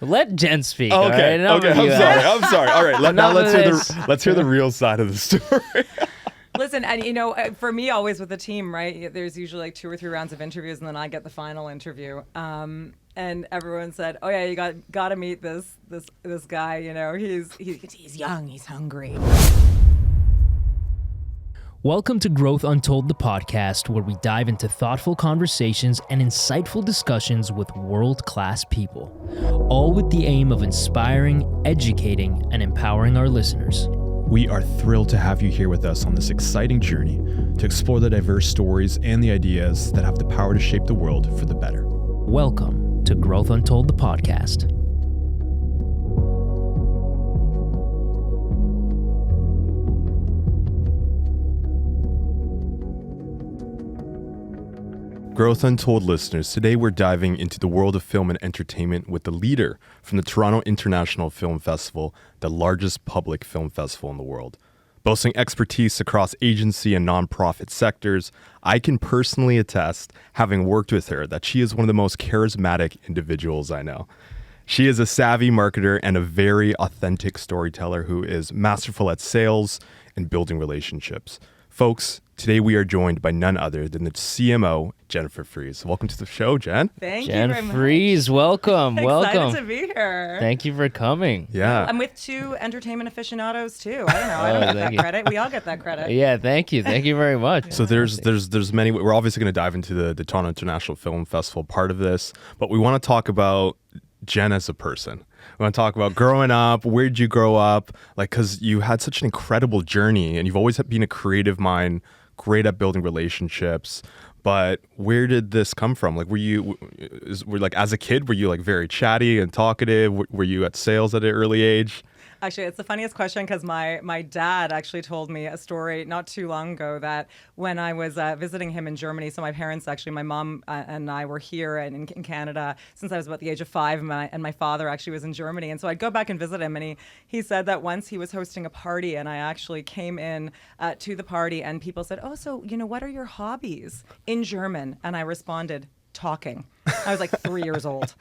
Let Jenn speak. Oh, okay. okay. I'm sorry. All right. Now let's hear the real side of the story. Listen, and for me, always with the team, right? There's usually like 2 or 3 rounds of interviews, and then I get the final interview. And everyone said, "Oh yeah, you got to meet this guy. You know, he's young, he's hungry." Welcome to Growth Untold, the podcast, where we dive into thoughtful conversations and insightful discussions with world-class people, all with the aim of inspiring, educating, and empowering our listeners. We are thrilled to have you here with us on this exciting journey to explore the diverse stories and the ideas that have the power to shape the world for the better. Welcome to Growth Untold, the podcast. Growth Untold listeners, today we're diving into the world of film and entertainment with the leader from the Toronto International Film Festival, the largest public film festival in the world. Boasting expertise across agency and nonprofit sectors, I can personally attest, having worked with her, that she is one of the most charismatic individuals I know. She is a savvy marketer and a very authentic storyteller who is masterful at sales and building relationships. Folks, today we are joined by none other than the CMO, Jenn Frees. Welcome to the show, Jenn. Thank you Jenn very much. Frees, welcome. Excited to be here. Thank you for coming. Yeah. I'm with 2 entertainment aficionados too. I don't know. I don't get that credit. We all get that credit. Yeah, thank you. Thank you very much. So there's many. We're obviously going to dive into the Toronto International Film Festival part of this, but we want to talk about Jenn as a person. We want to talk about growing up. Where did you grow up? Like, because you had such an incredible journey, and you've always been a creative mind, great at building relationships. But where did this come from? Like, were like as a kid, were you like very chatty and talkative? Were you at sales at an early age? Actually, it's the funniest question because my dad actually told me a story not too long ago that when I was visiting him in Germany, so my parents actually, my mom and I were here in Canada since I was about the age of 5, and my father actually was in Germany. And so I'd go back and visit him, and he said that once he was hosting a party, and I actually came in to the party, and people said, "Oh, so, what are your hobbies?" in German. And I responded, talking. I was like 3 years old.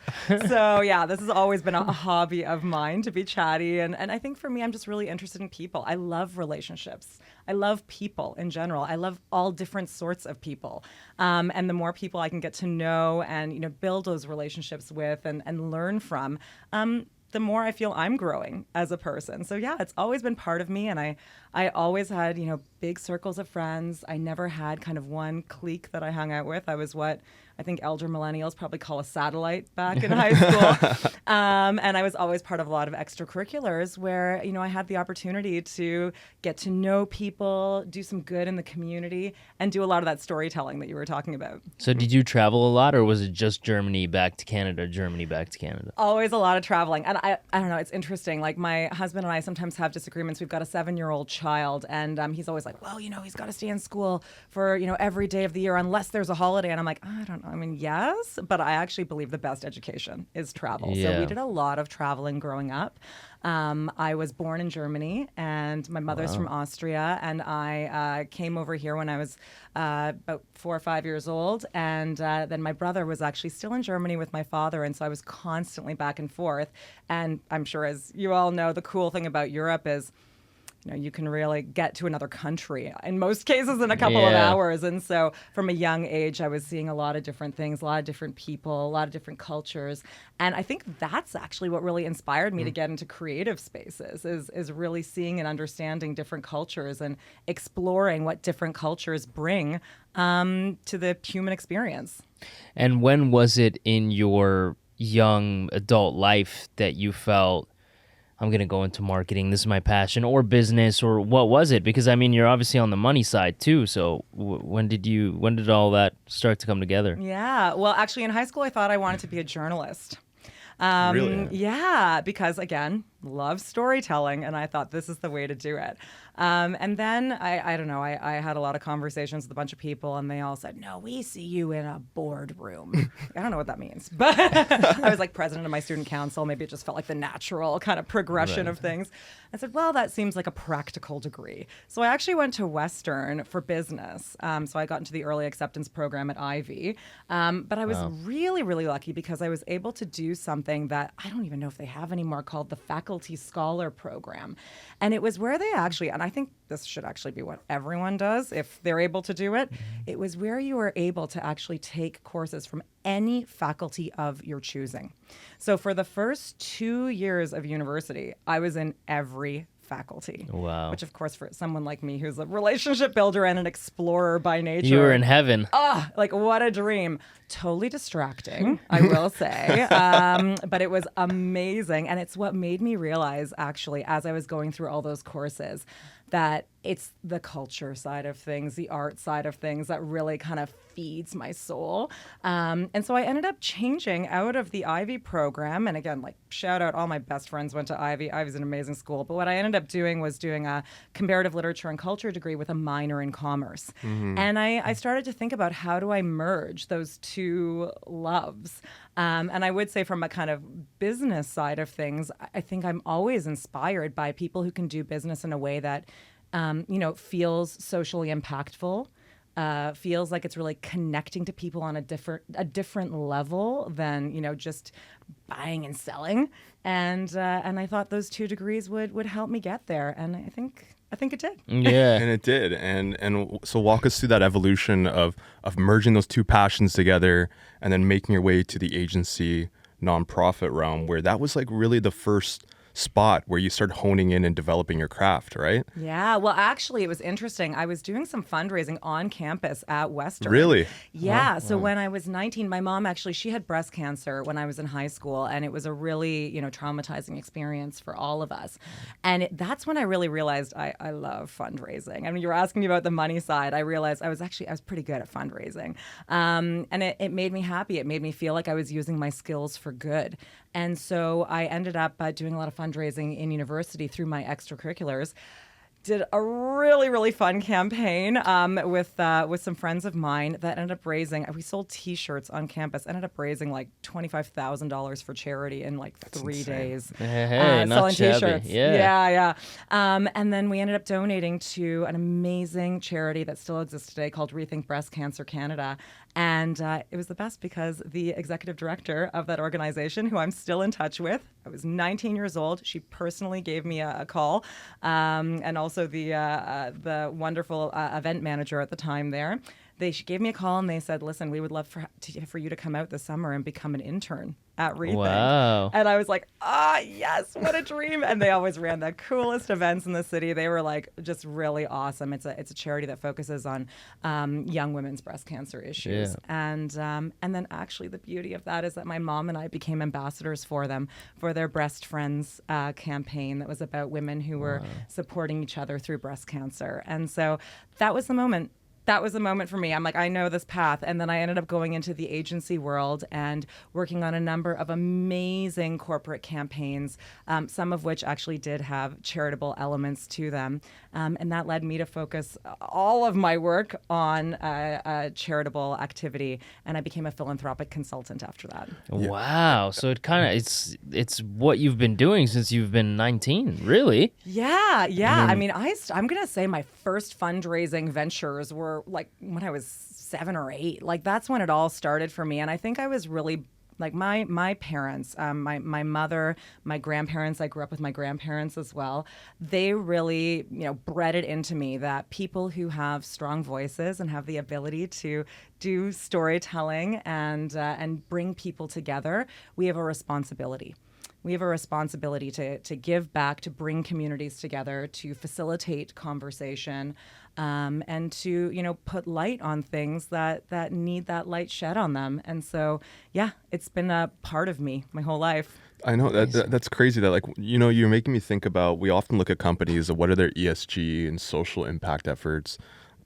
So yeah, this has always been a hobby of mine, to be chatty. And I think for me, I'm just really interested in people. I love relationships. I love people in general. I love all different sorts of people. And the more people I can get to know and, build those relationships with and learn from, the more I feel I'm growing as a person. So yeah, it's always been part of me. And I always had, big circles of friends. I never had kind of one clique that I hung out with. I was what I think elder millennials probably call a satellite back in high school. And I was always part of a lot of extracurriculars where, I had the opportunity to get to know people, do some good in the community, and do a lot of that storytelling that you were talking about. So did you travel a lot, or was it just Germany back to Canada? Always a lot of traveling. And I don't know, it's interesting. Like, my husband and I sometimes have disagreements. We've got a 7-year-old child, and he's always like, well, he's got to stay in school for, every day of the year unless there's a holiday. And I'm like, I don't know. I mean, yes, but I actually believe the best education is travel. Yeah. So we did a lot of traveling growing up. I was born in Germany, and my mother's from Austria, and I came over here when I was about 4 or 5 years old, and then my brother was actually still in Germany with my father, and so I was constantly back and forth. And I'm sure, as you all know, the cool thing about Europe is you can really get to another country in most cases in a couple of hours. And so from a young age, I was seeing a lot of different things, a lot of different people, a lot of different cultures. And I think that's actually what really inspired me to get into creative spaces is really seeing and understanding different cultures and exploring what different cultures bring to the human experience. And when was it in your young adult life that you felt, I'm going to go into marketing, this is my passion, or business, or what was it? Because, you're obviously on the money side too. So when did all that start to come together? Yeah. Well, actually in high school, I thought I wanted to be a journalist. Really? Yeah, because again, love storytelling, and I thought this is the way to do it. And then I don't know, I had a lot of conversations with a bunch of people, and they all said, no, we see you in a boardroom. I don't know what that means, but I was like president of my student council. Maybe it just felt like the natural kind of progression of things. I said, well, that seems like a practical degree. So I actually went to Western for business. So I got into the early acceptance program at Ivy. But I was really, really lucky because I was able to do something that I don't even know if they have anymore, called the Faculty Scholar Program. And it was where they actually, and I think this should actually be what everyone does if they're able to do it. It was where you were able to actually take courses from any faculty of your choosing. So for the first 2 years of university, I was in every faculty. Wow. Which, of course, for someone like me who's a relationship builder and an explorer by nature. You were in heaven. Like, what a dream. Totally distracting, I will say. But it was amazing. And it's what made me realize, actually, as I was going through all those courses, that it's the culture side of things, the art side of things that really kind of feeds my soul. And so I ended up changing out of the Ivy program. And again, like, shout out, all my best friends went to Ivy. Ivy's an amazing school. But what I ended up doing was doing a comparative literature and culture degree with a minor in commerce. And I started to think about, how do I merge those two loves? And I would say, from a kind of business side of things, I think I'm always inspired by people who can do business in a way that, feels socially impactful, feels like it's really connecting to people on a different level than, just buying and selling. And I thought those two degrees would help me get there. And I think it did. Yeah. And it did. And so walk us through that evolution of merging those two passions together and then making your way to the agency nonprofit realm, where that was like really the first spot where you started honing in and developing your craft, right? Yeah, well, actually, it was interesting. I was doing some fundraising on campus at Western. Really? Yeah. So when I was 19, my mom actually, she had breast cancer when I was in high school, and it was a really, traumatizing experience for all of us. And that's when I really realized I love fundraising. I mean, you were asking me about the money side. I realized I was pretty good at fundraising. And it made me happy. It made me feel like I was using my skills for good. And so I ended up doing a lot of fundraising in university through my extracurriculars. Did a really, really fun campaign with some friends of mine that ended up raising. We sold T-shirts on campus. Ended up raising like $25,000 for charity in like 3 days. Hey, not selling shabby. T-shirts. Yeah. And then we ended up donating to an amazing charity that still exists today called Rethink Breast Cancer Canada. And it was the best because the executive director of that organization, who I'm still in touch with, I was 19 years old. She personally gave me a call, and also the wonderful event manager at the time there. They gave me a call and they said, listen, we would love for you to come out this summer and become an intern at Rethink. Wow. And I was like, yes, what a dream. And they always ran the coolest events in the city. They were like just really awesome. It's a charity that focuses on young women's breast cancer issues. Yeah. And then actually the beauty of that is that my mom and I became ambassadors for them, for their Breast Friends campaign that was about women who were supporting each other through breast cancer. And so that was the moment. That was the moment for me. I'm like, I know this path. And then I ended up going into the agency world and working on a number of amazing corporate campaigns, some of which actually did have charitable elements to them. And that led me to focus all of my work on charitable activity. And I became a philanthropic consultant after that. Wow. So it kind of, it's what you've been doing since you've been 19, really? Yeah. I mean, I'm going to say my first fundraising ventures were like when I was 7 or 8. Like that's when it all started for me. And I think I was really like my parents, my mother, my grandparents, I grew up with my grandparents as well. They really, bred it into me that people who have strong voices and have the ability to do storytelling and bring people together, we have a responsibility. We have a responsibility to give back, to bring communities together, to facilitate conversation, and to put light on things that need that light shed on them. And so, it's been a part of me my whole life. I know that's crazy that you're making me think about, we often look at companies of what are their ESG and social impact efforts,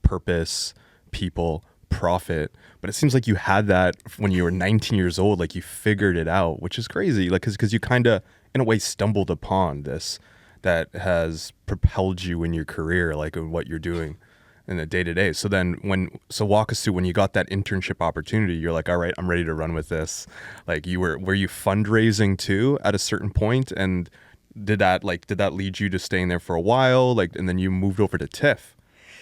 purpose, people. profit, but it seems like you had that when you were 19 years old, like you figured it out, which is crazy. Like, cause you kind of, in a way, stumbled upon this that has propelled you in your career, like in what you're doing in the day to day. So then so walk us through when you got that internship opportunity, you're like, all right, I'm ready to run with this. Like were you fundraising too at a certain point? And did that lead you to staying there for a while? Like, and then you moved over to TIFF,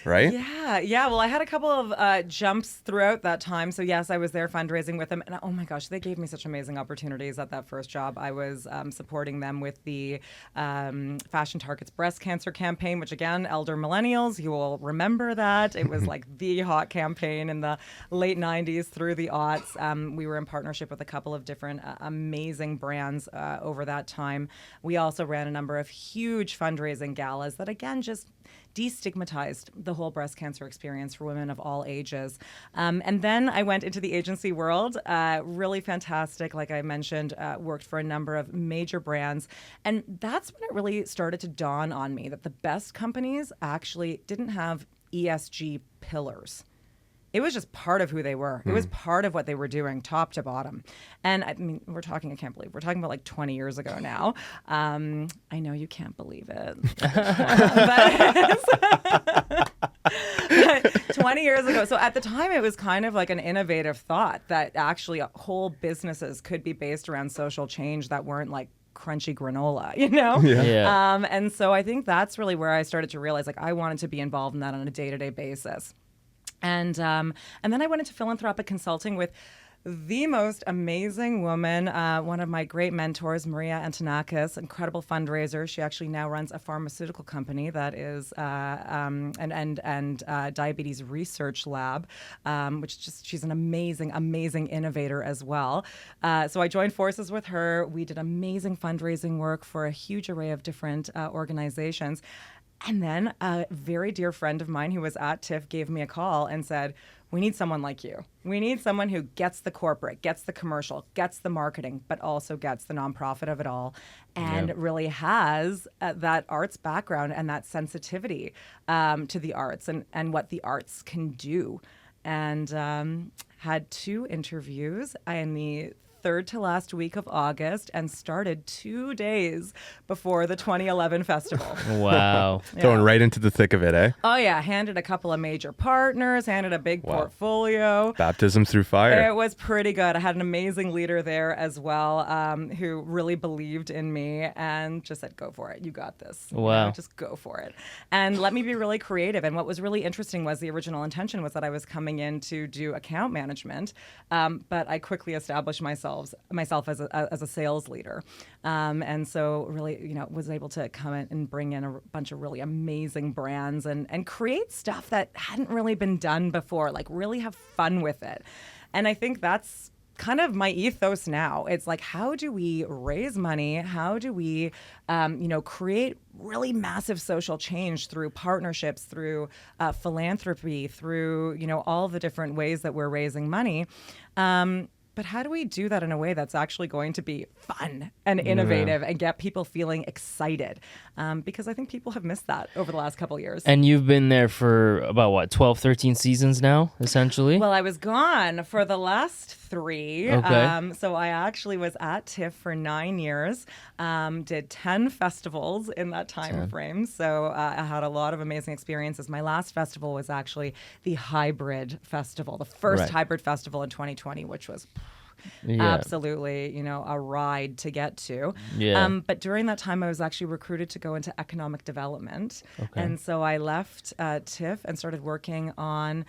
right? Yeah. Well, I had a couple of jumps throughout that time. So yes, I was there fundraising with them, and oh my gosh, they gave me such amazing opportunities at that first job. I was supporting them with the Fashion Targets breast cancer campaign, which again, elder millennials, you will remember that. It was like the hot campaign in the late 90s through the aughts. We were in partnership with a couple of different amazing brands over that time. We also ran a number of huge fundraising galas that again just destigmatized the whole breast cancer experience for women of all ages. And then I went into the agency world, really fantastic. Like I mentioned, worked for a number of major brands. And that's when it really started to dawn on me that the best companies actually didn't have ESG pillars. It was just part of who they were. It was part of what they were doing, top to bottom. And I mean, I can't believe, we're talking about like 20 years ago now. I know you can't believe it. But 20 years ago. So at the time, it was kind of like an innovative thought that actually whole businesses could be based around social change that weren't like crunchy granola, you know? Yeah. And so I think that's really where I started to realize like I wanted to be involved in that on a day-to-day basis. And then I went into philanthropic consulting with the most amazing woman, one of my great mentors, Maria Antonakis, incredible fundraiser. She actually now runs a pharmaceutical company that is and diabetes research lab, which just she's an amazing innovator as well. So I joined forces with her. We did amazing fundraising work for a huge array of different organizations. And then a very dear friend of mine who was at TIFF gave me a call and said, we need someone like you. We need someone who gets the corporate, gets the commercial, gets the marketing, but also gets the nonprofit of it all and really has that arts background and that sensitivity to the arts and what the arts can do. And had 2 interviews in the third to last week of August and started 2 days before the 2011 festival. Wow. Throwing right into the thick of it, eh? Oh, yeah. Handed a couple of major partners, handed a big portfolio. Baptism through fire. It was pretty good. I had an amazing leader there as well who really believed in me and just said, go for it. You got this. Wow. You know, just go for it. And let me be really creative. And what was really interesting was the original intention was that I was coming in to do account management, but I quickly established myself as a sales leader, and so really, you know, was able to come in and bring in a bunch of really amazing brands and create stuff that hadn't really been done before. Like really have fun with it, and I think that's kind of my ethos now. It's like, how do we raise money? How do we, create really massive social change through partnerships, through philanthropy, through all the different ways that we're raising money. But how do we do that in a way that's actually going to be fun and innovative and get people feeling excited? Because I think people have missed that over the last couple of years. And you've been there for about, 12, 13 seasons now, essentially? Well, I was gone for the last 3. Okay. So I actually was at TIFF for 9 years, did 10 festivals in that time frame. So I had a lot of amazing experiences. My last festival was actually the Hybrid Festival, the first hybrid festival in 2020, which was absolutely, a ride to get to. Yeah. But during that time, I was actually recruited to go into economic development. Okay. And so I left TIFF and started working on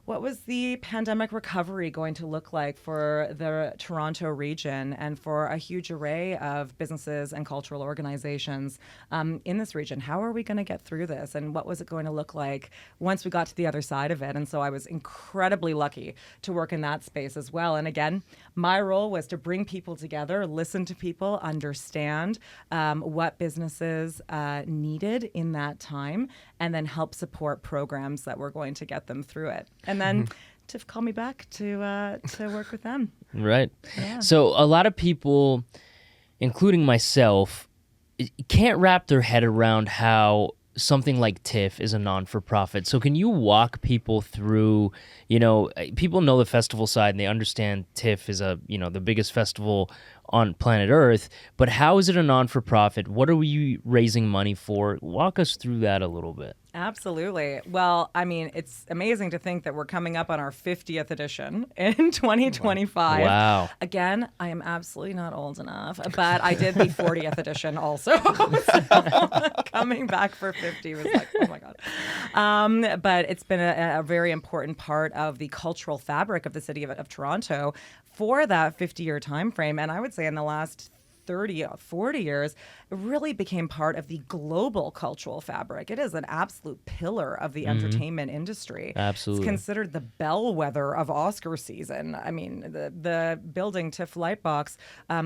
what was the pandemic recovery going to look like for the Toronto region and for a huge array of businesses and cultural organizations in this region? How are we going to get through this? And what was it going to look like once we got to the other side of it? And so I was incredibly lucky to work in that space as well. And again, my role was to bring people together, listen to people, understand what businesses needed in that time, and then help support programs that were going to get them through it. And then TIFF called me back to work with them. Right. Yeah. So a lot of people, including myself, can't wrap their head around how something like TIFF is a non-for-profit. So can you walk people through, people know the festival side and they understand TIFF is the biggest festival on planet Earth, but how is it a non-for-profit? What are we raising money for? Walk us through that a little bit. Absolutely. Well, I mean, it's amazing to think that we're coming up on our 50th edition in 2025. Wow. Again, I am absolutely not old enough, but I did the 40th edition also. So coming back for 50 was like, oh my God. But it's been a very important part of the cultural fabric of the city of Toronto for that 50-year time frame. And I would say in the last 30 or 40 years, it really became part of the global cultural fabric. It is an absolute pillar of the entertainment industry. Absolutely. It's considered the bellwether of Oscar season. I mean, the building TIFF Lightbox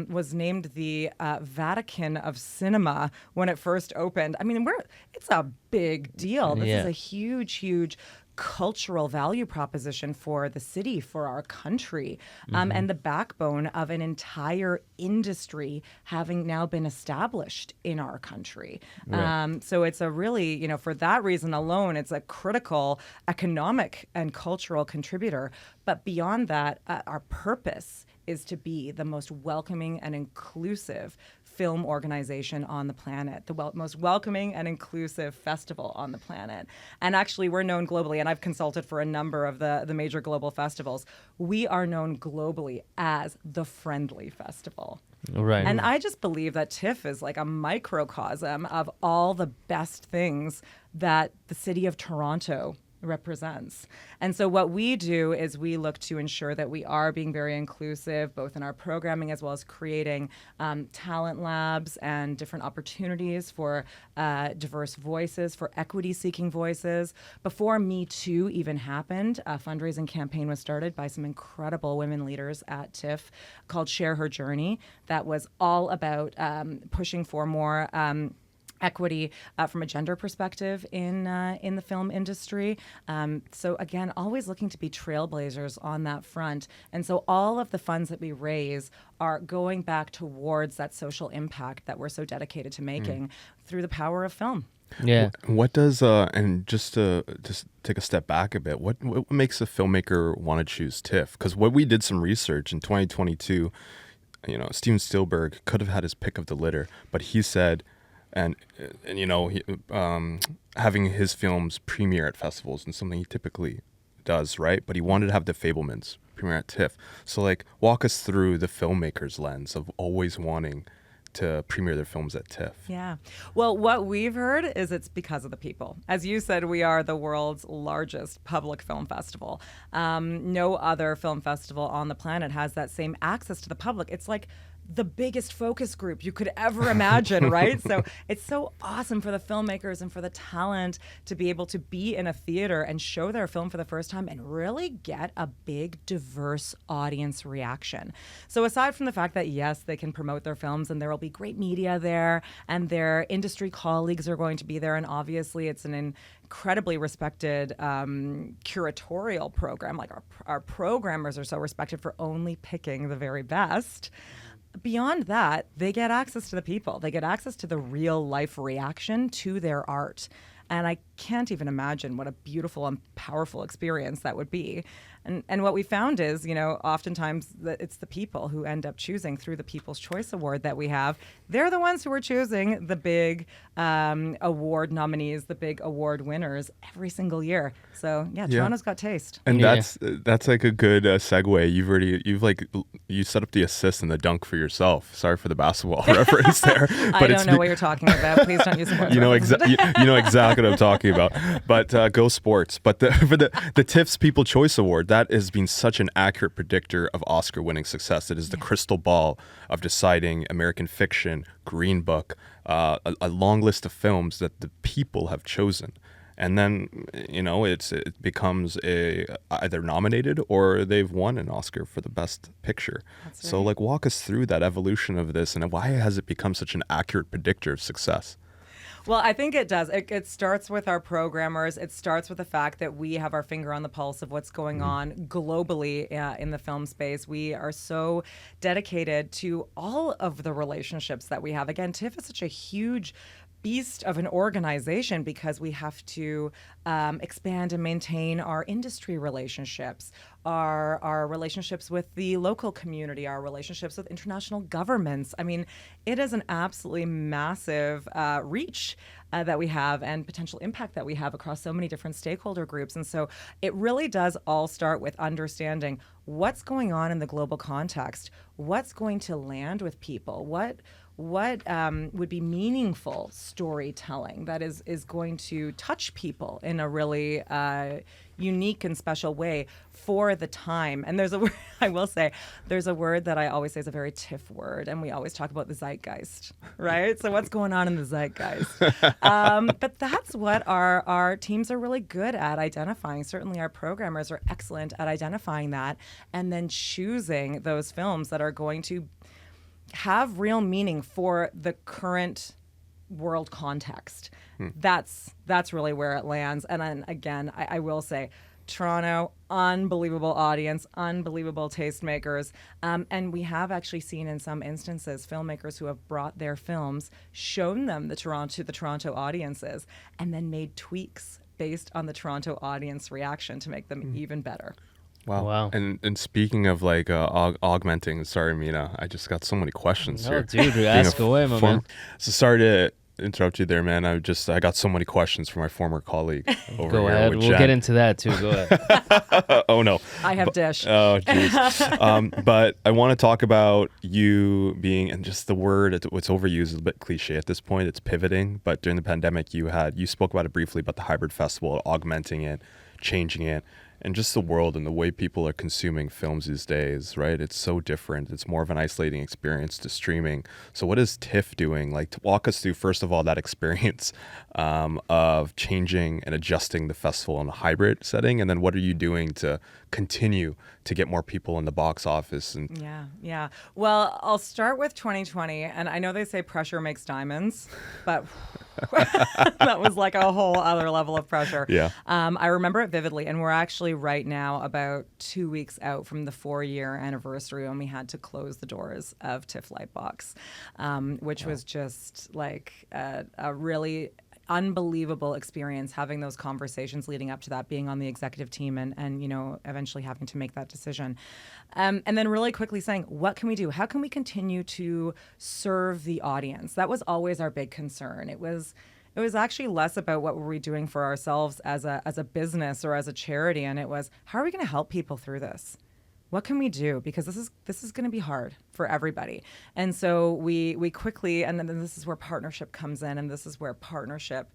was named the Vatican of cinema when it first opened. I mean, it's a big deal. This is a huge, huge cultural value proposition for the city, for our country, and the backbone of an entire industry having now been established in our country. Right. So it's a really, for that reason alone, it's a critical economic and cultural contributor. But beyond that, our purpose is to be the most welcoming and inclusive film organization on the planet, the most welcoming and inclusive festival on the planet. And actually, we're known globally, and I've consulted for a number of the major global festivals. We are known globally as the friendly festival. Right. And I just believe that TIFF is like a microcosm of all the best things that the city of Toronto represents. And so what we do is we look to ensure that we are being very inclusive, both in our programming as well as creating talent labs and different opportunities for diverse voices, for equity-seeking voices. Before Me Too even happened, a fundraising campaign was started by some incredible women leaders at TIFF called Share Her Journey that was all about pushing for more equity from a gender perspective in the film industry. So again, always looking to be trailblazers on that front. And so all of the funds that we raise are going back towards that social impact that we're so dedicated to making through the power of film. Yeah. What does and just to take a step back a bit, what makes a filmmaker want to choose TIFF? Because when we did some research in 2022, Steven Spielberg could have had his pick of the litter, but he said, and having his films premiere at festivals and something he typically does, right? But he wanted to have The Fabelmans premiere at TIFF. So walk us through the filmmaker's lens of always wanting to premiere their films at TIFF. Yeah. Well, what we've heard is it's because of the people. As you said, we are the world's largest public film festival. No other film festival on the planet has that same access to the public. It's like the biggest focus group you could ever imagine, right? So it's so awesome for the filmmakers and for the talent to be able to be in a theater and show their film for the first time and really get a big, diverse audience reaction. So aside from the fact that, yes, they can promote their films and there will be great media there and their industry colleagues are going to be there, and obviously it's an incredibly respected curatorial program. Like our programmers are so respected for only picking the very best. Beyond that, they get access to the people. They get access to the real life reaction to their art. And I can't even imagine what a beautiful and powerful experience that would be. And what we found is, oftentimes it's the people who end up choosing through the People's Choice Award that we have. They're the ones who are choosing the big award nominees, the big award winners every single year. So Toronto's got taste. And that's like a good segue. You set up the assist and the dunk for yourself. Sorry for the basketball reference there. But I don't know what you're talking about. Please don't use sports. You know exactly what I'm talking about. But go sports. But for the TIFFs People Choice Award, that has been such an accurate predictor of Oscar-winning success. It is the crystal ball of deciding American fiction, Green Book, a long list of films that the people have chosen. And then, it becomes either nominated or they've won an Oscar for the best picture. That's right. So walk us through that evolution of this and why has it become such an accurate predictor of success? Well, I think it does. It starts with our programmers. It starts with the fact that we have our finger on the pulse of what's going on globally in the film space. We are so dedicated to all of the relationships that we have. Again, TIFF is such a huge beast of an organization because we have to expand and maintain our industry relationships, our relationships with the local community, our relationships with international governments. I mean, it is an absolutely massive reach that we have and potential impact that we have across so many different stakeholder groups. And so it really does all start with understanding what's going on in the global context, what's going to land with people, what would be meaningful storytelling that is going to touch people in a really unique and special way for the time. And there's a word, I will say, there's a word that I always say is a very TIFF word, and we always talk about the zeitgeist, right? So what's going on in the zeitgeist? But that's what our teams are really good at identifying. Certainly our programmers are excellent at identifying that and then choosing those films that are going to have real meaning for the current world context. That's really where it lands. And then again, I will say, Toronto, unbelievable audience, unbelievable tastemakers. And we have actually seen in some instances filmmakers who have brought their films, shown them to the Toronto audiences, and then made tweaks based on the Toronto audience reaction to make them even better. Wow. And speaking of like augmenting, sorry, Mina, I just got so many questions here. Dude, ask away, my man. So sorry to interrupt you there, man. I got so many questions from my former colleague over Go here. ahead. We'll get into that too. Go ahead. Oh, no. I have dish. Oh, jeez. But I want to talk about you being, and just the word, it's overused, is a bit cliche at this point. It's pivoting. But during the pandemic, you spoke about it briefly, about the hybrid festival, augmenting it, changing it. And just the world and the way people are consuming films these days, right? It's so different. It's more of an isolating experience to streaming. So what is TIFF doing? Like, to walk us through, first of all, that experience of changing and adjusting the festival in a hybrid setting. And then what are you doing to continue to get more people in the box office? And Yeah. Well, I'll start with 2020. And I know they say pressure makes diamonds, but that was like a whole other level of pressure. Yeah. I remember it vividly. And we're actually right now about 2 weeks out from the 4-year anniversary when we had to close the doors of TIFF Lightbox, which was just like a really unbelievable experience, having those conversations leading up to that, being on the executive team and eventually having to make that decision. And then really quickly saying, what can we do? How can we continue to serve the audience? That was always our big concern. It was actually less about what were we doing for ourselves as a business or as a charity, and it was, how are we going to help people through this? What can we do? Because this is going to be hard for everybody. And so we quickly, and then this is where partnership comes in, and this is where partnership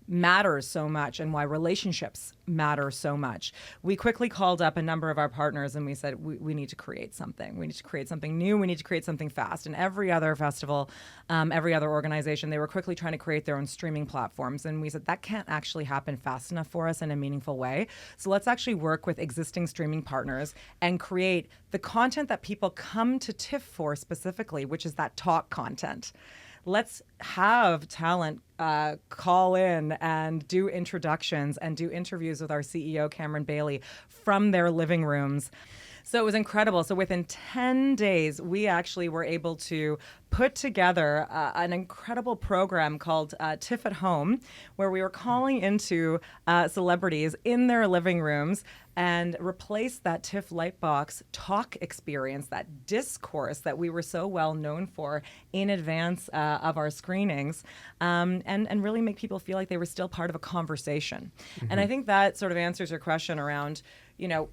matters so much and why relationships matter so much. We quickly called up a number of our partners and we said, we need to create something. We need to create something new. We need to create something fast. And every other festival, every other organization, they were quickly trying to create their own streaming platforms. And we said, that can't actually happen fast enough for us in a meaningful way. So let's actually work with existing streaming partners and create the content that people come to TIFF for specifically, which is that talk content. Let's have talent call in and do introductions and do interviews with our CEO, Cameron Bailey, from their living rooms. So it was incredible. So within 10 days, we actually were able to put together an incredible program called TIFF at Home, where we were calling into celebrities in their living rooms and replace that TIFF Lightbox talk experience, that discourse that we were so well known for in advance of our screenings, and really make people feel like they were still part of a conversation. Mm-hmm. And I think that sort of answers your question around,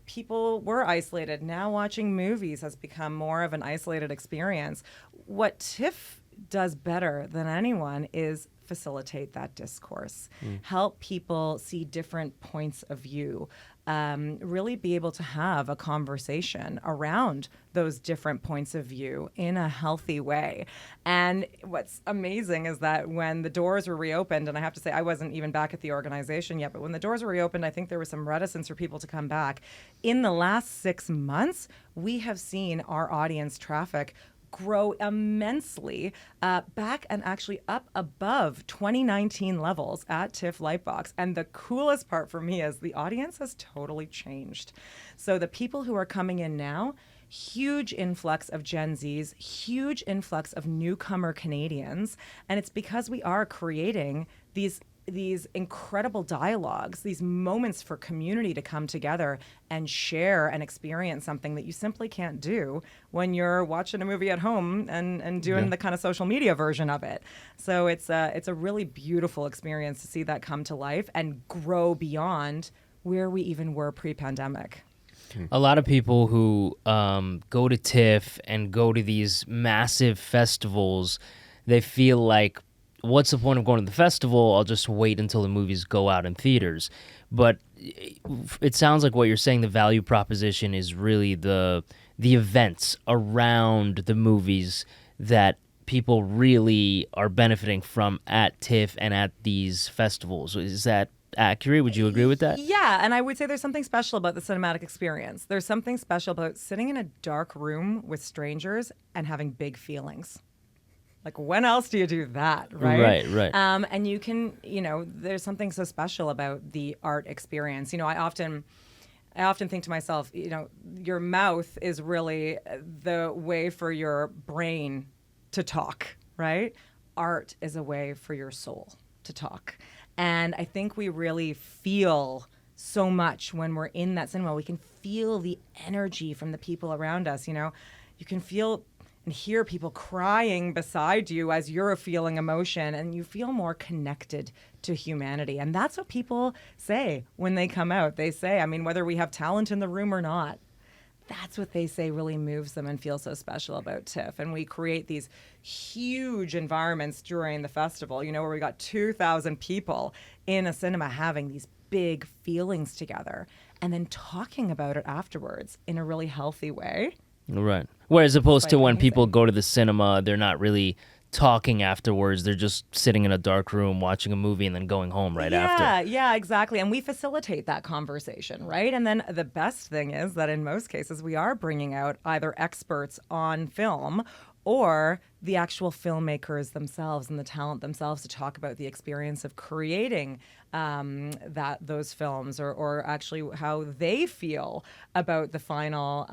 people were isolated. Now watching movies has become more of an isolated experience. What TIFF does better than anyone is facilitate that discourse, help people see different points of view, really be able to have a conversation around those different points of view in a healthy way. And what's amazing is that when the doors were reopened, and I have to say I wasn't even back at the organization yet, but when the doors were reopened, I think there was some reticence for people to come back. In the last 6 months, we have seen our audience traffic grow immensely back and actually up above 2019 levels at TIFF Lightbox. And the coolest part for me is the audience has totally changed. So the people who are coming in now, huge influx of Gen Zs, huge influx of newcomer Canadians, and it's because we are creating these incredible dialogues, these moments for community to come together and share and experience something that you simply can't do when you're watching a movie at home and doing the kind of social media version of it. So it's a really beautiful experience to see that come to life and grow beyond where we even were pre-pandemic. A lot of people who go to TIFF and go to these massive festivals, they feel like, what's the point of going to the festival? I'll just wait until the movies go out in theaters. But it sounds like what you're saying, the value proposition is really the events around the movies that people really are benefiting from at TIFF and at these festivals. Is that accurate? Would you agree with that? Yeah, and I would say there's something special about the cinematic experience. There's something special about sitting in a dark room with strangers and having big feelings. Like, when else do you do that, right? Right. And you can, there's something so special about the art experience. I often think to myself, your mouth is really the way for your brain to talk, right? Art is a way for your soul to talk. And I think we really feel so much when we're in that cinema. We can feel the energy from the people around us, You can feel and hear people crying beside you as you're feeling emotion, and you feel more connected to humanity. And that's what people say when they come out. They say, whether we have talent in the room or not, that's what they say really moves them and feels so special about TIFF. And we create these huge environments during the festival, where we got 2,000 people in a cinema having these big feelings together and then talking about it afterwards in a really healthy way. Right. Whereas opposed to when amazing. people go to the cinema, they're not really talking afterwards. They're just sitting in a dark room watching a movie and then going home after. Yeah, exactly. And we facilitate that conversation, right? And then the best thing is that in most cases, we are bringing out either experts on film or the actual filmmakers themselves and the talent themselves to talk about the experience of creating those films, or actually how they feel about the final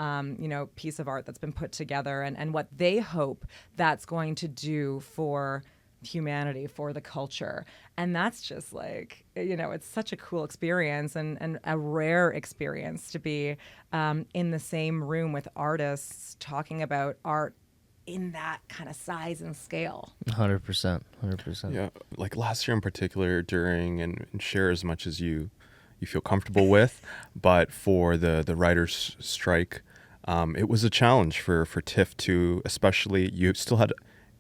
piece of art that's been put together, and what they hope that's going to do for humanity, for the culture. And that's just like, it's such a cool experience and a rare experience to be in the same room with artists talking about art in that kind of size and scale. 100%. Yeah, like last year in particular, during and share as much as you feel comfortable with, but for the writers' strike, it was a challenge for TIFF to, especially, you still had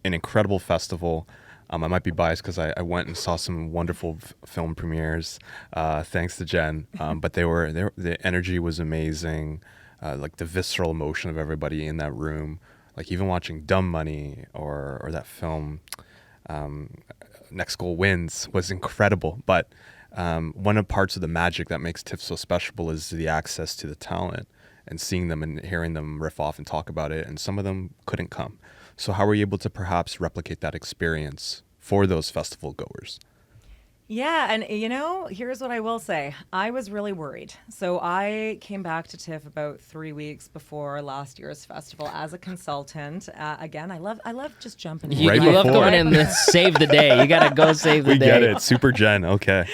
an incredible festival. I might be biased because I went and saw some wonderful film premieres, thanks to Jenn, but the energy was amazing, like the visceral emotion of everybody in that room. Like even watching Dumb Money or that film, Next Goal Wins, was incredible. But one of the parts of the magic that makes TIFF so special is the access to the talent and seeing them and hearing them riff off and talk about it. And some of them couldn't come. So how were you able to perhaps replicate that experience for those festival goers? Yeah, and here's what I will say. I was really worried. So I came back to TIFF about 3 weeks before last year's festival as a consultant. Again, I love just jumping in. You Right love before. going in and save the day. You got to go save the We day. get it. Super Jenn. Okay.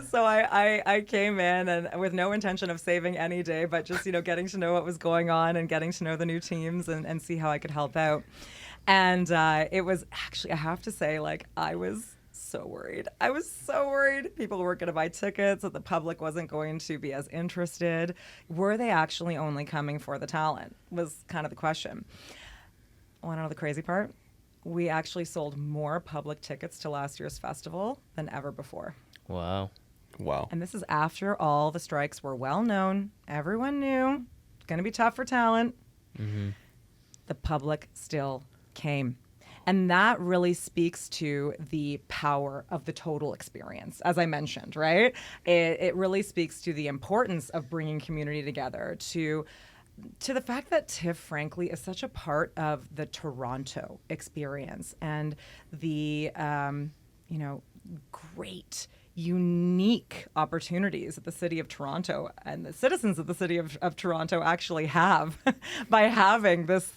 So I came in and with no intention of saving any day, but just, getting to know what was going on and getting to know the new teams and see how I could help out. And it was actually, I have to say, I was so worried. I was so worried people weren't going to buy tickets, that the public wasn't going to be as interested. Were they actually only coming for the talent was kind of the question. Want to know the crazy part? We actually sold more public tickets to last year's festival than ever before. Wow. And this is after all the strikes were well known. Everyone knew it's going to be tough for talent. Mm-hmm. The public still came. And that really speaks to the power of the total experience, as I mentioned, right? It really speaks to the importance of bringing community together, to the fact that TIFF, frankly, is such a part of the Toronto experience and the, great unique opportunities that the city of Toronto and the citizens of the city of Toronto actually have by having this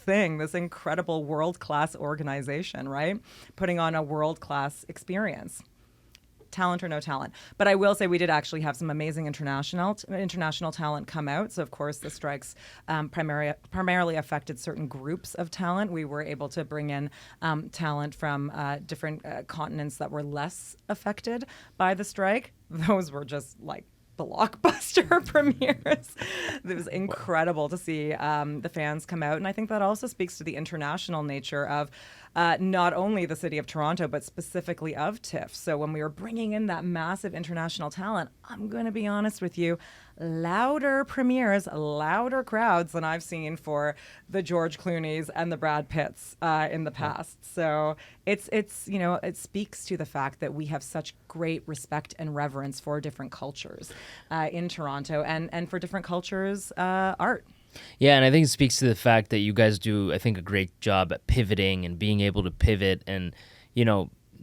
incredible world-class organization, right? Putting on a world-class experience. Talent or no talent. But I will say we did actually have some amazing international talent come out. So, of course, the strikes primarily affected certain groups of talent. We were able to bring in talent from different continents that were less affected by the strike. Those were just like blockbuster premieres. It was incredible to see the fans come out. And I think that also speaks to the international nature of not only the city of Toronto, but specifically of TIFF. So when we were bringing in that massive international talent, I'm going to be honest with you, louder premieres, louder crowds than I've seen for the George Clooney's and the Brad Pitts in the past. So it speaks to the fact that we have such great respect and reverence for different cultures in Toronto and for different cultures' art. Yeah, and I think it speaks to the fact that you guys do, I think, a great job at pivoting and being able to pivot and,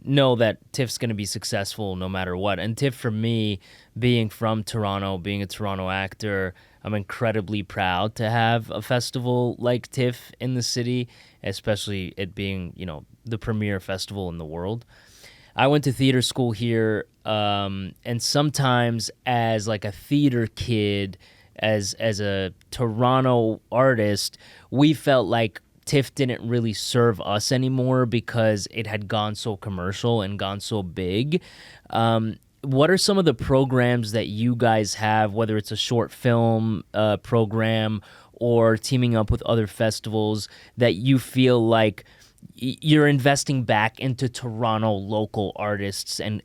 know that TIFF's going to be successful no matter what. And TIFF, for me, being from Toronto, being a Toronto actor, I'm incredibly proud to have a festival like TIFF in the city, especially it being, the premier festival in the world. I went to theater school here, and sometimes as like a theater kid, as a Toronto artist, we felt like TIFF didn't really serve us anymore because it had gone so commercial and gone so big. What are some of the programs that you guys have, whether it's a short film program or teaming up with other festivals, that you feel like you're investing back into Toronto local artists and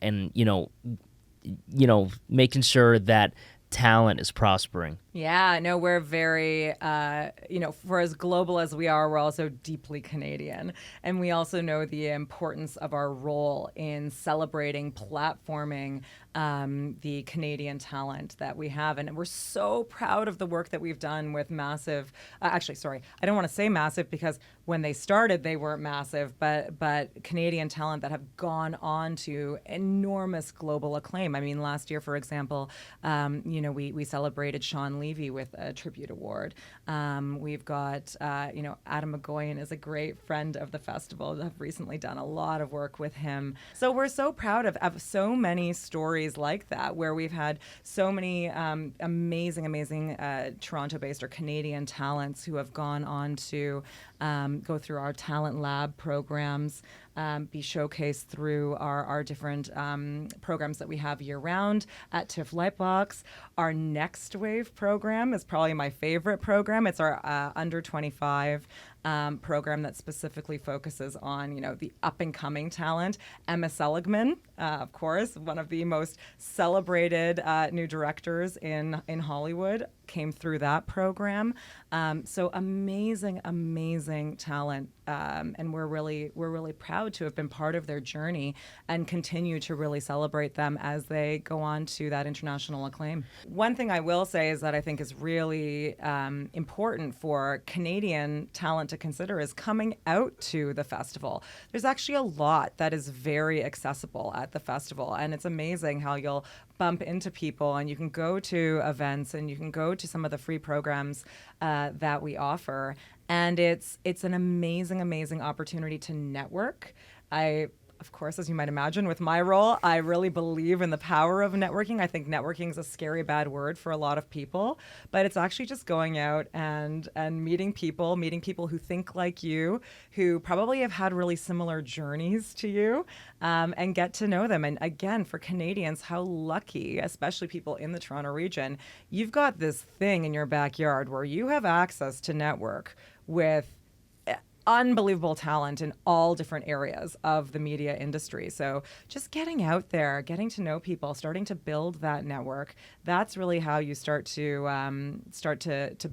making sure that talent is prospering? Yeah, no, we're very, for as global as we are, we're also deeply Canadian. And we also know the importance of our role in celebrating, platforming the Canadian talent that we have. And we're so proud of the work that we've done with massive, I don't want to say massive because when they started, they weren't massive, but Canadian talent that have gone on to enormous global acclaim. I mean, last year, for example, we celebrated Sean Levy with a tribute award. We've got, Adam McGoyan is a great friend of the festival. I've recently done a lot of work with him. So we're so proud of so many stories like that, where we've had so many amazing Toronto-based or Canadian talents who have gone on to go through our talent lab programs, be showcased through our different programs that we have year-round at TIFF Lightbox. Our Next Wave program is probably my favorite program. It's our under 25 program that specifically focuses on, the up-and-coming talent. Emma Seligman, of course, one of the most celebrated new directors in Hollywood, came through that program. So amazing talent, and we're really proud to have been part of their journey and continue to really celebrate them as they go on to that international acclaim. One thing I will say is that I think is really important for Canadian talent to consider is coming out to the festival. There's actually a lot that is very accessible at the festival, and it's amazing how you'll bump into people and you can go to events and you can go to some of the free programs that we offer, and it's an amazing opportunity to network. Of course, as you might imagine, with my role, I really believe in the power of networking. I think networking is a scary bad word for a lot of people, but it's actually just going out and meeting people who think like you, who probably have had really similar journeys to you, and get to know them. And again, for Canadians, how lucky, especially people in the Toronto region, you've got this thing in your backyard where you have access to network with unbelievable talent in all different areas of the media industry. So just getting out there, getting to know people, starting to build that network, that's really how you start to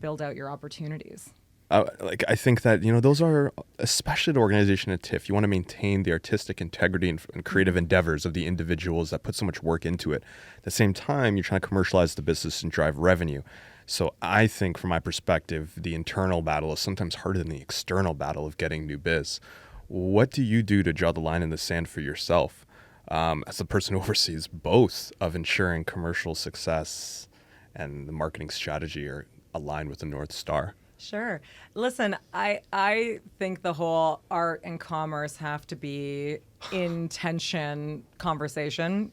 build out your opportunities. I think that, those are, especially the organization at TIFF, you want to maintain the artistic integrity and creative endeavors of the individuals that put so much work into it. At the same time, you're trying to commercialize the business and drive revenue. So I think, from my perspective, the internal battle is sometimes harder than the external battle of getting new biz. What do you do to draw the line in the sand for yourself? as the person who oversees both of ensuring commercial success and the marketing strategy are aligned with the North Star? Sure. Listen, I think the whole art and commerce have to be in tension conversation.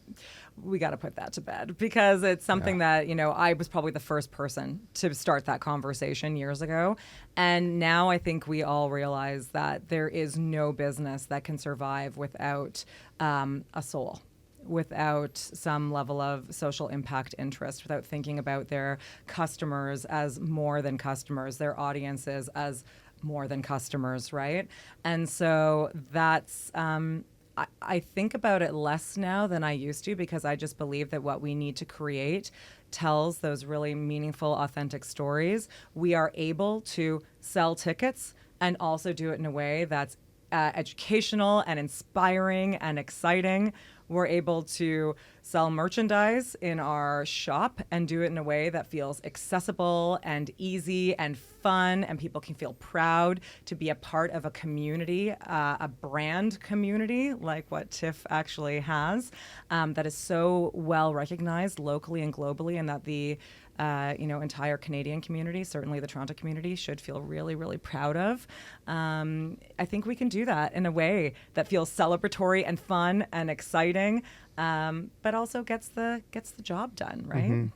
We got to put that to bed because it's something that, I was probably the first person to start that conversation years ago. And now I think we all realize that there is no business that can survive without a soul, without some level of social impact interest, without thinking about their customers as more than customers, their audiences as more than customers, right? And so that's, I think about it less now than I used to because I just believe that what we need to create tells those really meaningful, authentic stories. We are able to sell tickets and also do it in a way that's educational and inspiring and exciting. We're able to sell merchandise in our shop and do it in a way that feels accessible and easy and fun, and people can feel proud to be a part of a community, a brand community like what TIFF actually has, that is so well recognized locally and globally, and that the entire Canadian community, certainly the Toronto community, should feel really, really proud of. I think we can do that in a way that feels celebratory and fun and exciting, but also gets the job done, right? Mm-hmm.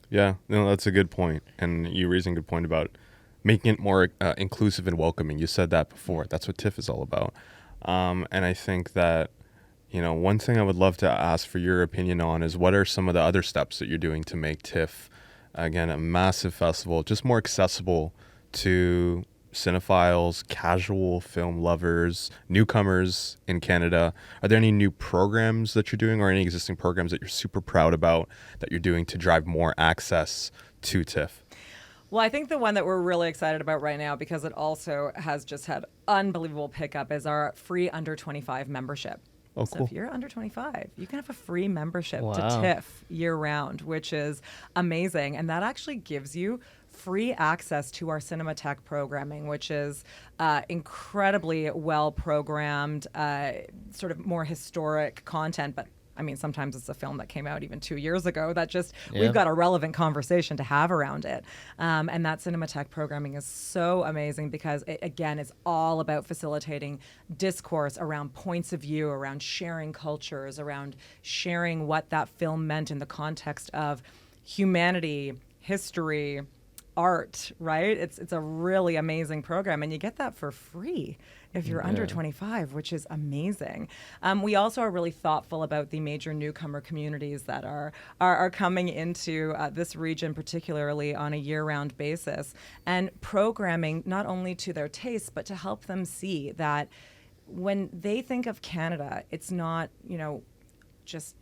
Yeah, no, that's a good point. And you raising a good point about making it more inclusive and welcoming. You said that before. That's what TIFF is all about. And I think that, one thing I would love to ask for your opinion on is what are some of the other steps that you're doing to make TIFF, again, a massive festival, just more accessible to cinephiles, casual film lovers, newcomers in Canada? Are there any new programs that you're doing or any existing programs that you're super proud about that you're doing to drive more access to TIFF? Well, I think the one that we're really excited about right now, because it also has just had unbelievable pickup, is our free under 25 membership. Oh, so cool. if you're under 25, you can have a free membership Wow. to TIFF year round, which is amazing. And that actually gives you free access to our Cinematheque programming, which is incredibly well programmed, sort of more historic content. But I mean, sometimes it's a film that came out even 2 years ago that just, we've got a relevant conversation to have around it. And that Cinematheque programming is so amazing because it, again, is all about facilitating discourse around points of view, around sharing cultures, around sharing what that film meant in the context of humanity, history, art, right? It's a really amazing program, and you get that for free if you're under 25, which is amazing. We also are really thoughtful about the major newcomer communities that are coming into this region, particularly on a year-round basis, and programming not only to their tastes, but to help them see that when they think of Canada, it's not, just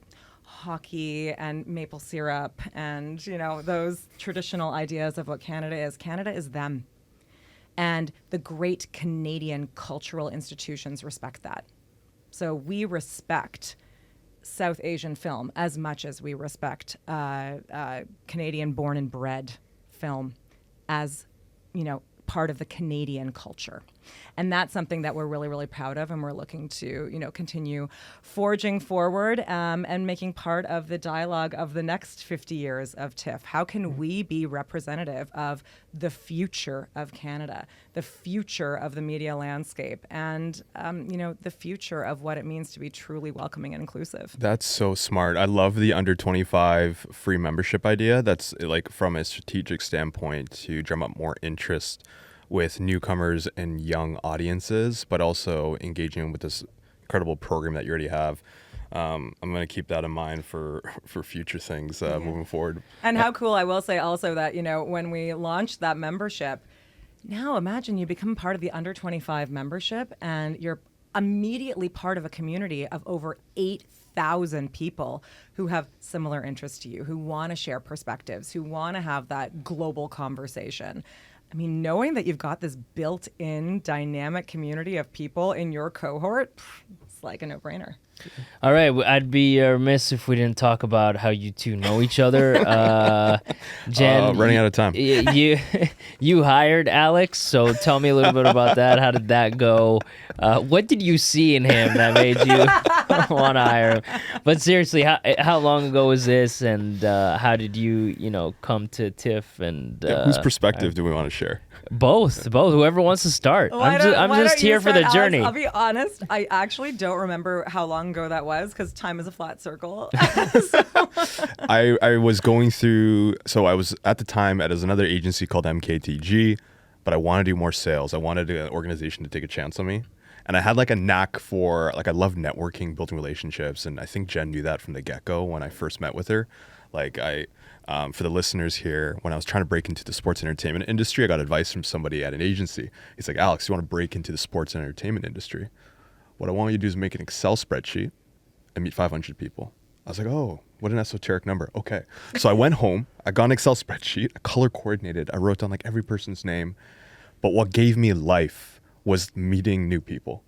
hockey and maple syrup and, those traditional ideas of what Canada is. Canada is them. And the great Canadian cultural institutions respect that. So we respect South Asian film as much as we respect Canadian born and bred film as, part of the Canadian culture. And that's something that we're really, really proud of, and we're looking to, continue forging forward and making part of the dialogue of the next 50 years of TIFF. How can we be representative of the future of Canada, the future of the media landscape, and, the future of what it means to be truly welcoming and inclusive? That's so smart. I love the under 25 free membership idea. That's like from a strategic standpoint to drum up more interest with newcomers and young audiences, but also engaging with this incredible program that you already have. I'm going to keep that in mind for future things moving forward. And how cool, I will say also that, when we launched that membership, now imagine you become part of the under 25 membership and you're immediately part of a community of over 8,000 people who have similar interests to you, who want to share perspectives, who want to have that global conversation. I mean, knowing that you've got this built-in dynamic community of people in your cohort, it's like a no-brainer. All right, I'd be remiss if we didn't talk about how you two know each other. Jenn, running out of time. You hired Alex, so tell me a little bit about that. How did that go? What did you see in him that made you want to hire him. But seriously, how long ago was this, and how did you come to TIFF? And Whose perspective do we want to share? Both. Whoever wants to start. I'm just here for the journey. I'll be honest. I actually don't remember how long ago that was because time is a flat circle. I was going through. So I was at the time at another agency called MKTG, but I wanted to do more sales. I wanted an organization to take a chance on me. And I had like a knack for, like, I love networking, building relationships. And I think Jenn knew that from the get-go when I first met with her. Like for the listeners here, when I was trying to break into the sports entertainment industry, I got advice from somebody at an agency. He's like, Alex, you want to break into the sports and entertainment industry? What I want you to do is make an Excel spreadsheet and meet 500 people. I was like, oh, what an esoteric number. Okay. So I went home, I got an Excel spreadsheet, I color coordinated, I wrote down like every person's name. But what gave me life was meeting new people.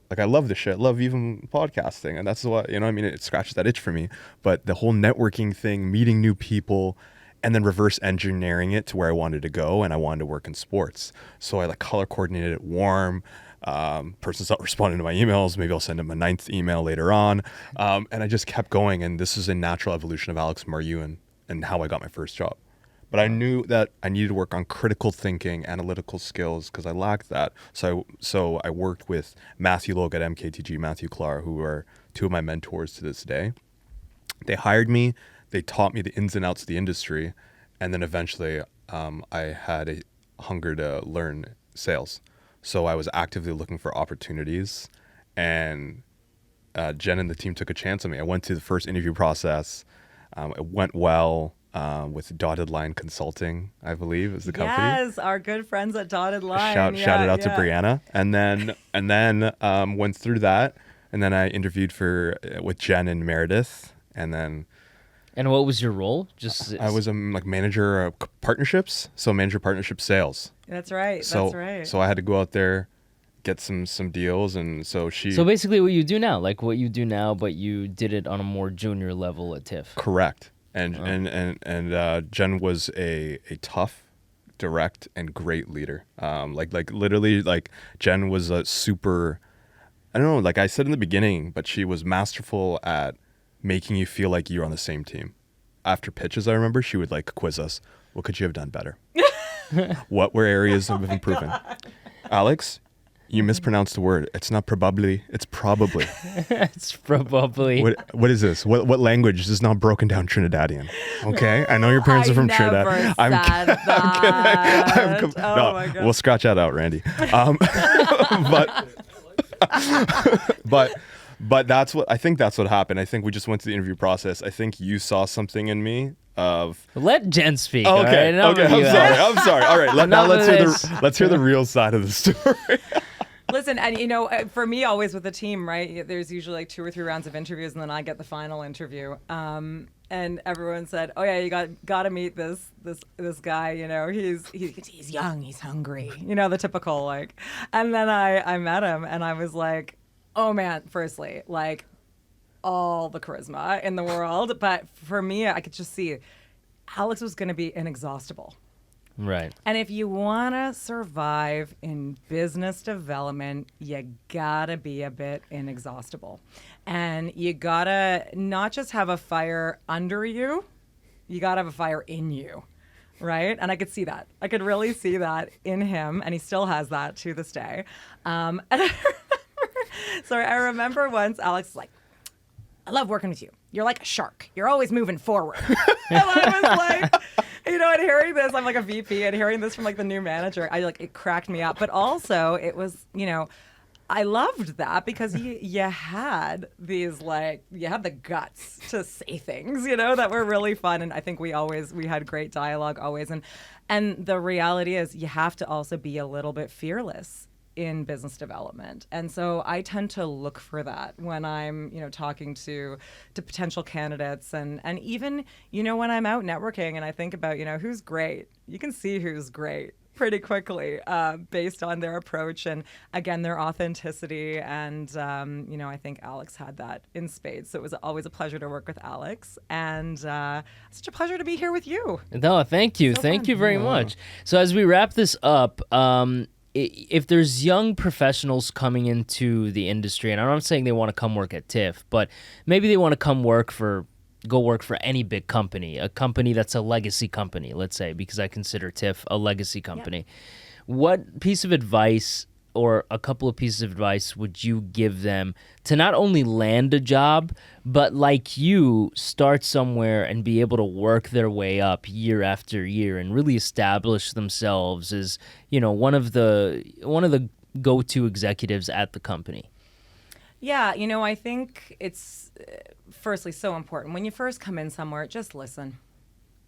Like, I love this shit. I love even podcasting. And that's what, it scratches that itch for me. But the whole networking thing, meeting new people, and then reverse engineering it to where I wanted to go. And I wanted to work in sports. So I like color coordinated it warm. Person's not responding to my emails. Maybe I'll send him a 9th email later on. And I just kept going. And this is a natural evolution of Alex Mariu and how I got my first job. But I knew that I needed to work on critical thinking, analytical skills, because I lacked that. So I worked with Matthew Logue at MKTG, Matthew Clark, who are two of my mentors to this day. They hired me. They taught me the ins and outs of the industry. And then eventually I had a hunger to learn sales. So I was actively looking for opportunities. And Jenn and the team took a chance on me. I went to the first interview process. It went well. With Dotted Line Consulting, I believe is the company. Yes, our good friends at Dotted Line. Shout it out to Brianna. And then went through that, and then I interviewed with Jenn and Meredith, and then. And what was your role? I was a manager of partnerships, so manager partnership sales. That's right. So I had to go out there, get some deals, and so basically what you do now, but you did it on a more junior level at TIFF. Correct. And Jenn was a tough, direct, and great leader. Literally, Jenn was a super, I don't know, like I said in the beginning, but she was masterful at making you feel like you're on the same team. After pitches, I remember she would quiz us. What could you have done better? What were areas of improvement? Alex, you mispronounced the word. It's not probably. It's probably. It's probably. What is this? What language? This is not broken down Trinidadian. Okay, I know your parents are from Trinidad. I'm kidding. No, my God. We'll scratch that out, Randy. But that's what I think. That's what happened. I think we just went to the interview process. I think you saw something in me. Let Jenn speak. Okay. All right? I'm sorry. All right. Let's hear the real side of the story. Listen, and for me, always with the team, right? There's usually 2 or 3 rounds of interviews, and then I get the final interview. And everyone said, "Oh yeah, you got to meet this guy. He's young, he's hungry. The typical like." And then I met him, and I was like, "Oh man!" Firstly, all the charisma in the world, but for me, I could just see Alex was going to be inexhaustible. Right. And if you want to survive in business development, you gotta be a bit inexhaustible. And you gotta not just have a fire under you, you gotta have a fire in you, right? And I could see that. I could really see that in him, and he still has that to this day. And I remember once Alex was like, I love working with you. You're like a shark. You're always moving forward. And I was like, and hearing this, I'm like a VP, and hearing this from the new manager, it cracked me up. But also it was, I loved that because you had these you had the guts to say things, that were really fun. And I think we had great dialogue always. And the reality is you have to also be a little bit fearless in business development. And so I tend to look for that when I'm, talking to potential candidates and even, when I'm out networking and I think about, who's great. You can see who's great pretty quickly based on their approach and, again, their authenticity. And, I think Alex had that in spades. So it was always a pleasure to work with Alex. And such a pleasure to be here with you. No, thank you. Thank you very much. So as we wrap this up, if there's young professionals coming into the industry, and I'm not saying they want to come work at TIFF, but maybe they want to go work for any big company, a company that's a legacy company, let's say, because I consider TIFF a legacy company. What piece of advice or a couple of pieces of advice would you give them to not only land a job, but like you, start somewhere and be able to work their way up year after year and really establish themselves as, one of the go-to executives at the company? Yeah, I think it's firstly so important. When you first come in somewhere, just listen.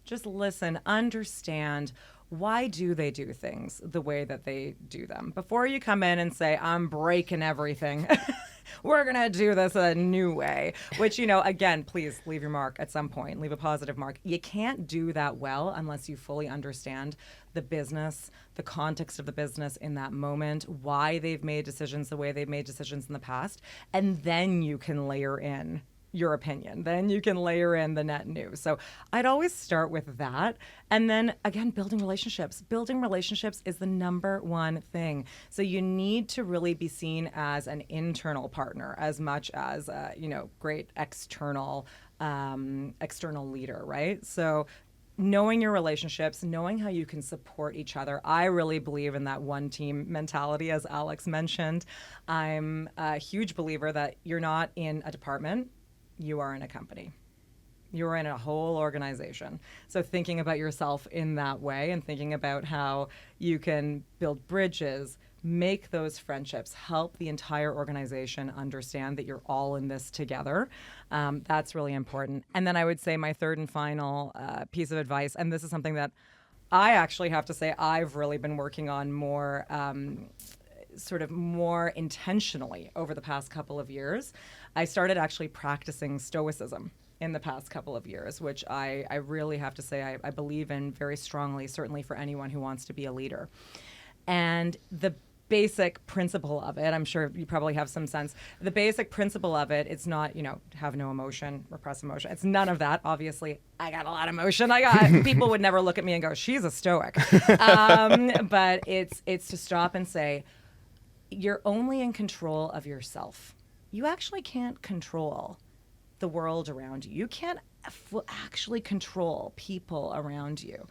Just listen, understand why do they do things the way that they do them. Before you come in and say, I'm breaking everything, we're going to do this a new way, which, again, please leave your mark at some point, leave a positive mark. You can't do that well unless you fully understand the business, the context of the business in that moment, why they've made decisions the way they've made decisions in the past, and then you can layer in your opinion. Then you can layer in the net new. So I'd always start with that. And then again, building relationships. Building relationships is the number one thing. So you need to really be seen as an internal partner as much as great external leader, right? So knowing your relationships, knowing how you can support each other. I really believe in that one team mentality, as Alex mentioned. I'm a huge believer that you're not in a department, you are in a company. You are in a whole organization. So thinking about yourself in that way and thinking about how you can build bridges, make those friendships, help the entire organization understand that you're all in this together. That's really important. And then I would say my third and final piece of advice, and this is something that I actually have to say I've really been working on more sort of more intentionally over the past couple of years. I started actually practicing Stoicism in the past couple of years, which I really have to say I believe in very strongly, certainly for anyone who wants to be a leader. And the basic principle of it, I'm sure you probably have some sense, the basic principle of it, it's not, have no emotion, repress emotion. It's none of that. Obviously, I got a lot of emotion. People would never look at me and go, she's a stoic. But it's to stop and say, you're only in control of yourself. You actually can't control the world around you. You can't actually control people around you.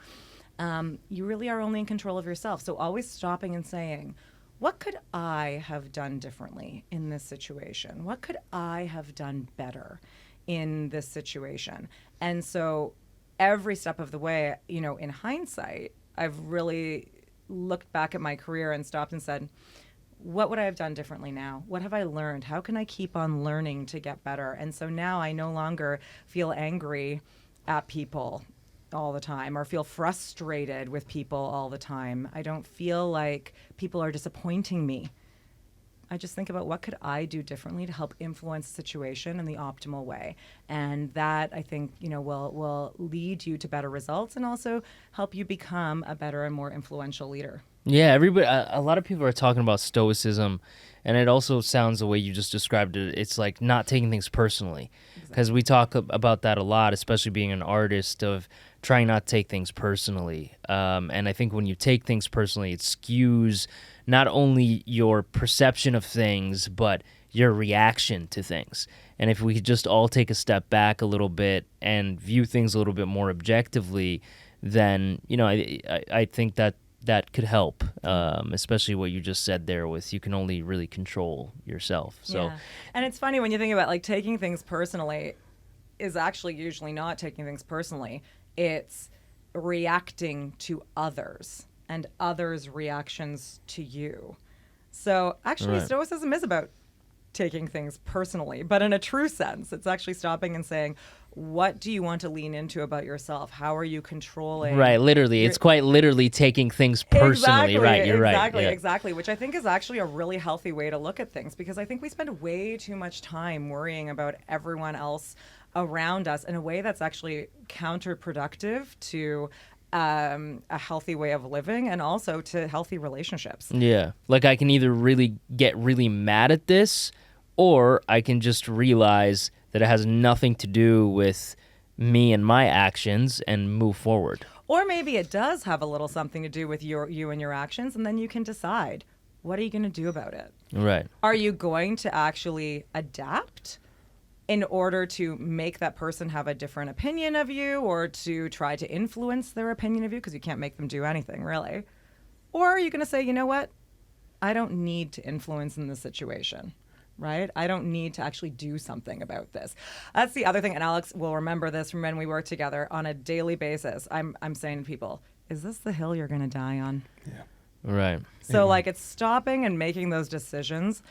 You really are only in control of yourself. So always stopping and saying, what could I have done differently in this situation? What could I have done better in this situation? And so every step of the way, in hindsight, I've really looked back at my career and stopped and said, what would I have done differently now? What have I learned? How can I keep on learning to get better? And so now I no longer feel angry at people all the time or feel frustrated with people all the time. I don't feel like people are disappointing me. I just think about what could I do differently to help influence the situation in the optimal way. And that, I think, will lead you to better results and also help you become a better and more influential leader. Yeah, everybody. A lot of people are talking about Stoicism, and it also sounds the way you just described it. It's like not taking things personally, because we talk about that a lot, especially being an artist, of trying not to take things personally. And I think when you take things personally, it skews not only your perception of things, but your reaction to things. And if we could just all take a step back a little bit and view things a little bit more objectively, then I think that could help, especially what you just said there with you can only really control yourself. So, yeah. And it's funny when you think about like taking things personally is actually usually not taking things personally. It's reacting to others and others' reactions to you. So actually, Right. Stoicism is about taking things personally, but in a true sense, it's actually stopping and saying, what do you want to lean into about yourself? How are you controlling? Right, literally. It's quite literally taking things personally. Exactly, Right, you're exactly, right. Yeah. exactly, which I think is actually a really healthy way to look at things, because I think we spend way too much time worrying about everyone else around us in a way that's actually counterproductive to a healthy way of living and also to healthy relationships. Yeah. Like I can either really get really mad at this, or I can just realize that it has nothing to do with me and my actions and move forward. Or maybe it does have a little something to do with you and your actions, and then you can decide, what are you going to do about it? Right. Are you going to actually adapt in order to make that person have a different opinion of you, or to try to influence their opinion of you, because you can't make them do anything, really? Or are you going to say, you know what? I don't need to influence in this situation, right? I don't need to actually do something about this. That's the other thing, and Alex will remember this from when we work together on a daily basis. I'm saying to people, is this the hill you're going to die on? Yeah. Right. So like, it's stopping and making those decisions.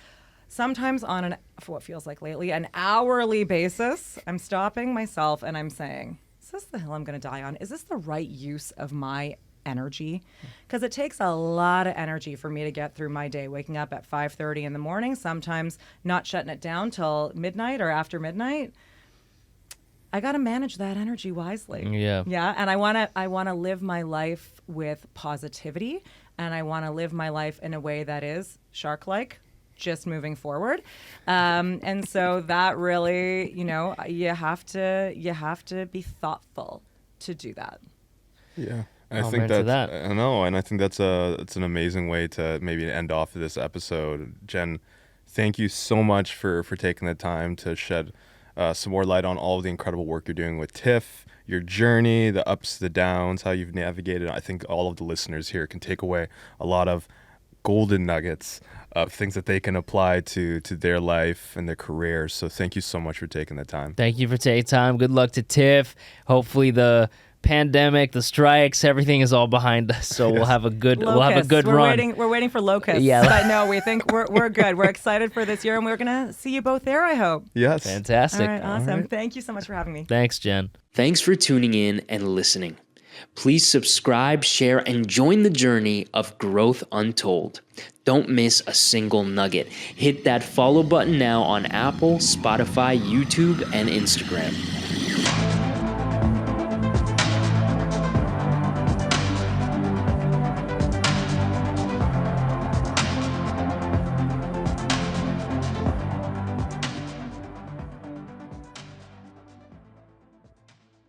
Sometimes on for what feels like lately, an hourly basis, I'm stopping myself and I'm saying, is this the hill I'm going to die on? Is this the right use of my energy? Because it takes a lot of energy for me to get through my day, waking up at 5:30 in the morning, sometimes not shutting it down till midnight or after midnight. I got to manage that energy wisely. Yeah. Yeah. And I want to live my life with positivity, and I want to live my life in a way that is shark-like, just moving forward. And so that really, you have to be thoughtful to do that. Yeah. I I'll think mention that's, that. I know, and I think that's it's an amazing way to maybe end off this episode. Jenn, thank you so much for taking the time to shed some more light on all of the incredible work you're doing with TIFF, your journey, the ups, the downs, how you've navigated. I think all of the listeners here can take away a lot of golden nuggets of things that they can apply to their life and their career. So thank you so much for taking the time. Thank you for taking time. Good luck to TIFF. Hopefully the pandemic, the strikes, everything is all behind us. So we'll have a good Locusts. run. We're waiting for locusts. Yeah. But no, we think we're good. We're excited for this year, and we're gonna see you both there, I hope. Yes. Fantastic. All right, awesome. All right. Thank you so much for having me. Thanks, Jenn. Thanks for tuning in and listening. Please subscribe, share, and join the journey of growth untold. Don't miss a single nugget. Hit that follow button now on Apple, Spotify, YouTube, and Instagram.